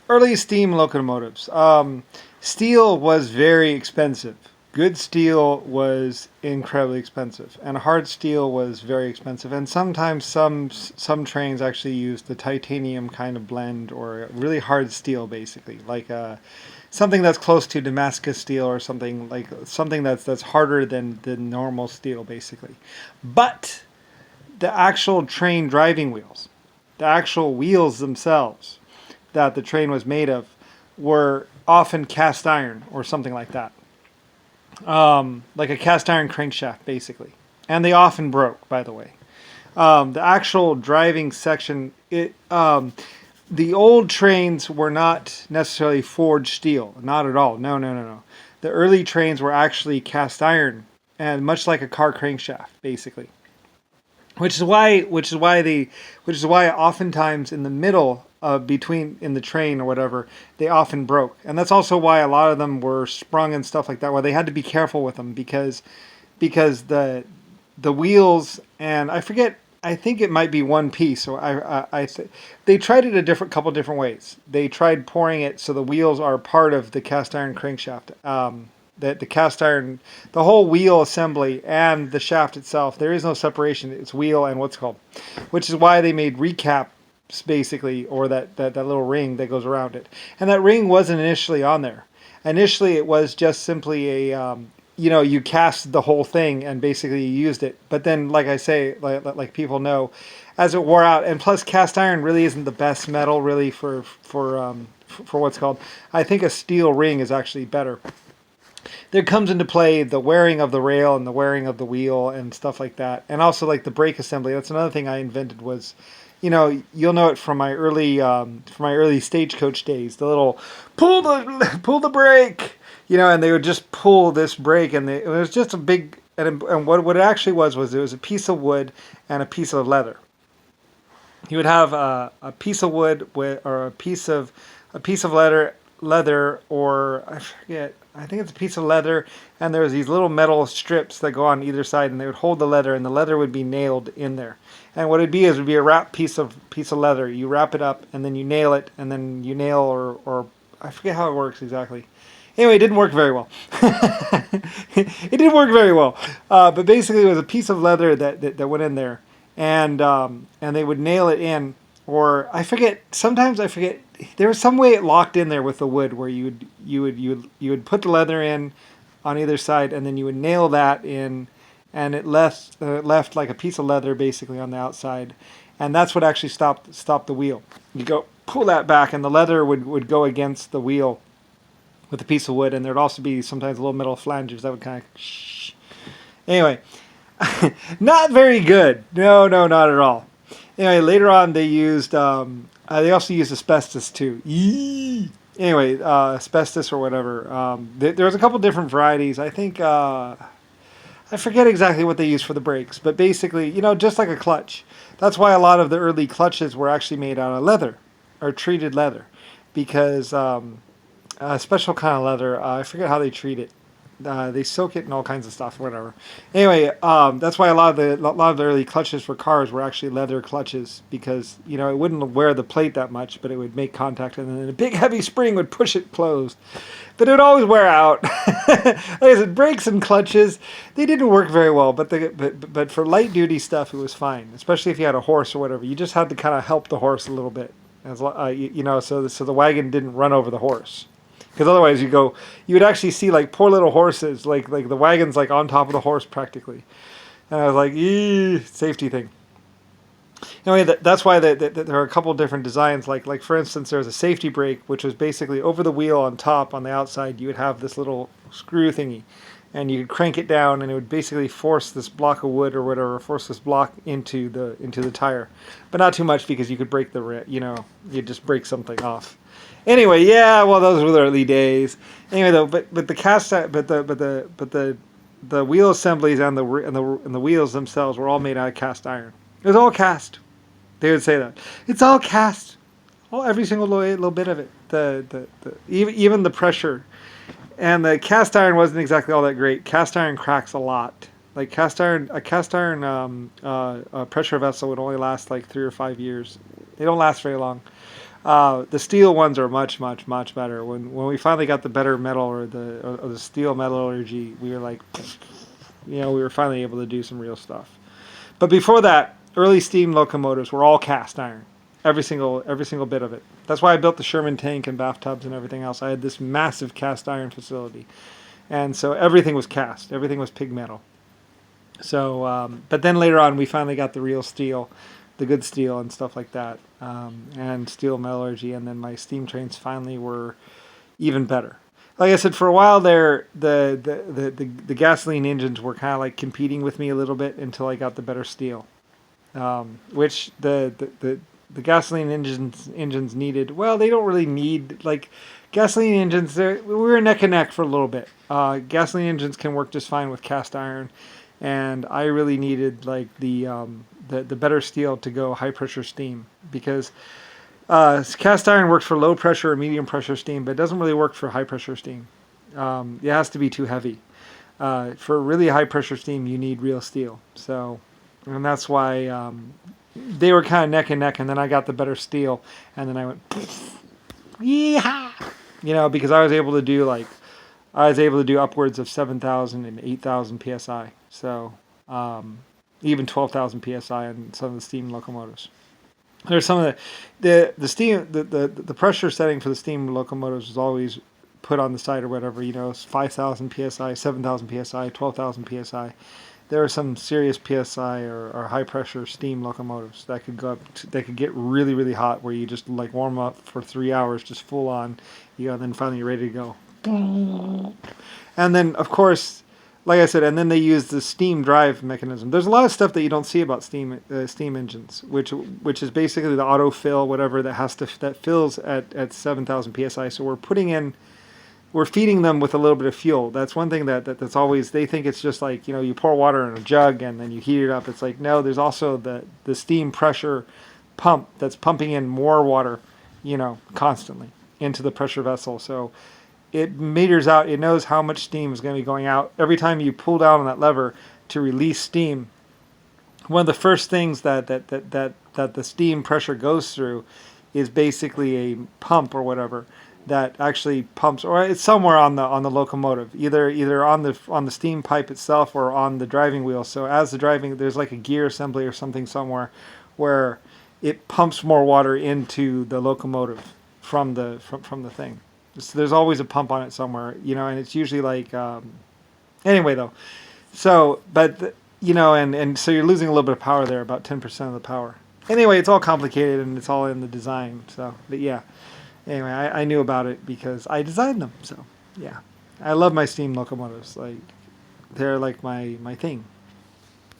Early steam locomotives. Steel was very expensive. Good steel was incredibly expensive, and hard steel was very expensive. And sometimes some trains actually used the titanium kind of blend or really hard steel, basically, like something that's close to Damascus steel or something that's harder than normal steel, basically. But the actual train driving wheels, the actual wheels themselves that the train was made of, were often cast iron or something like that, like a cast iron crankshaft, basically. And they often broke, by the way. The actual driving section, the old trains were not necessarily forged steel, not at all. No, no, no, no. The early trains were actually cast iron, and much like a car crankshaft, basically. Which is why oftentimes in the middle between in the train or whatever, they often broke. And that's also why a lot of them were sprung and stuff like that, where they had to be careful with them because the wheels, and I forget, I think it might be one piece. So they tried it a couple different ways. They tried pouring it so the wheels are part of the cast iron crankshaft. The cast iron, the whole wheel assembly and the shaft itself, there is no separation. It's wheel and what's called, which is why they made recaps, basically, or that little ring that goes around it. And that ring wasn't initially on there. Initially, it was just simply you cast the whole thing and basically you used it. But then, like I say, like people know, as it wore out, and plus cast iron really isn't the best metal really for what's called. I think a steel ring is actually better. There comes into play the wearing of the rail and the wearing of the wheel and stuff like that, and also like the brake assembly. That's another thing I invented was, you'll know it from my early stagecoach days. The little pull the brake, and they would just pull this brake, and it was just a big, and what it actually was it was a piece of wood and a piece of leather. You would have a piece of wood or a piece of leather, or I forget. I think it's a piece of leather, and there's these little metal strips that go on either side, and they would hold the leather, and the leather would be nailed in there. And what it'd be is a wrapped piece of leather. You wrap it up, and then you nail it, and then you nail or I forget how it works exactly. Anyway, it didn't work very well. It didn't work very well, but basically, it was a piece of leather that went in there, and they would nail it in, or I forget. Sometimes I forget. There was some way it locked in there with the wood where you would put the leather in on either side, and then you would nail that in, and it left like a piece of leather basically on the outside, and that's what actually stopped the wheel. You go pull that back, and the leather would go against the wheel with a piece of wood, and there'd also be sometimes little metal flanges that would kind of shh. Anyway, not very good. No, not at all. Anyway, later on they also used asbestos too. Yee! Anyway, asbestos or whatever. There was a couple different varieties. I think I forget exactly what they used for the brakes, but basically, just like a clutch. That's why a lot of the early clutches were actually made out of leather or treated leather, because a special kind of leather. I forget how they treat it. They soak it in all kinds of stuff, whatever. Anyway, that's why a lot of the early clutches for cars were actually leather clutches, because it wouldn't wear the plate that much, but it would make contact, and then a big heavy spring would push it closed. But it would always wear out. Like I said, brakes and clutches, they didn't work very well, but for light duty stuff, it was fine. Especially if you had a horse or whatever, you just had to kind of help the horse a little bit, so the wagon didn't run over the horse. Because otherwise you would actually see like poor little horses, like the wagon's like on top of the horse practically. And I was like, safety thing. Anyway, that's why there are a couple different designs. Like for instance, there's a safety brake, which was basically over the wheel on top, on the outside, you would have this little screw thingy. And you could crank it down, and it would basically force this block of wood or whatever, force this block into the tire. But not too much, because you could break you'd just break something off. Anyway, yeah, well, those were the early days. Anyway, though, but the wheel assemblies and the wheels themselves were all made out of cast iron. It was all cast. They would say that it's all cast, every single little bit of it. Even the pressure, and the cast iron wasn't exactly all that great. Cast iron cracks a lot. Like a cast iron pressure vessel would only last like 3 or 5 years. They don't last very long. The steel ones are much, much, much better. When we finally got the better metal or the steel metallurgy, we were like, we were finally able to do some real stuff. But before that, early steam locomotives were all cast iron, every single bit of it. That's why I built the Sherman tank and bathtubs and everything else. I had this massive cast iron facility, and so everything was cast, everything was pig metal. So, but then later on, we finally got the real steel, the good steel and stuff like that, and steel metallurgy. And then my steam trains finally were even better. Like I said, for a while there, the gasoline engines were kind of like competing with me a little bit until I got the better steel, which the gasoline engines needed. Well, they don't really need like gasoline engines. We were neck and neck for a little bit. Gasoline engines can work just fine with cast iron, and I really needed like the better steel to go high pressure steam because cast iron works for low pressure or medium pressure steam, but it doesn't really work for high pressure steam. It has to be too heavy. For really high pressure steam, you need real steel. So, and that's why they were kind of neck and neck. And then I got the better steel, and then I went, yeehaw! Because I was able to do upwards of 7,000 and 8,000 psi. So even 12,000 psi on some of the steam locomotives. There's some of the steam the pressure setting for the steam locomotives was always put on the site or whatever. 5,000 psi, 7,000 psi, 12,000 psi. There are some serious psi or high pressure steam locomotives that could go up. They could get really really hot where you just like warm up for 3 hours just full on, and then finally you're ready to go. And then of course, like I said, and then they use the steam drive mechanism. There's a lot of stuff that you don't see about steam engines, which is basically the autofill, whatever that fills at 7,000 psi. So we're feeding them with a little bit of fuel. That's one thing that's always, they think it's just like you pour water in a jug and then you heat it up. It's like no, there's also the steam pressure pump that's pumping in more water, constantly into the pressure vessel. So it meters out, it knows how much steam is going to be going out. Every time you pull down on that lever to release steam, one of the first things that the steam pressure goes through is basically a pump or whatever that actually pumps, or it's somewhere on the locomotive, either on the steam pipe itself or on the driving wheel. So as the driving, there's like a gear assembly or something somewhere where it pumps more water into the locomotive from the thing. So there's always a pump on it somewhere, and it's usually like, anyway though. So, but, and so you're losing a little bit of power there, about 10% of the power. Anyway, it's all complicated and it's all in the design. So, but yeah, anyway, I knew about it because I designed them. So yeah, I love my steam locomotives. Like they're like my thing.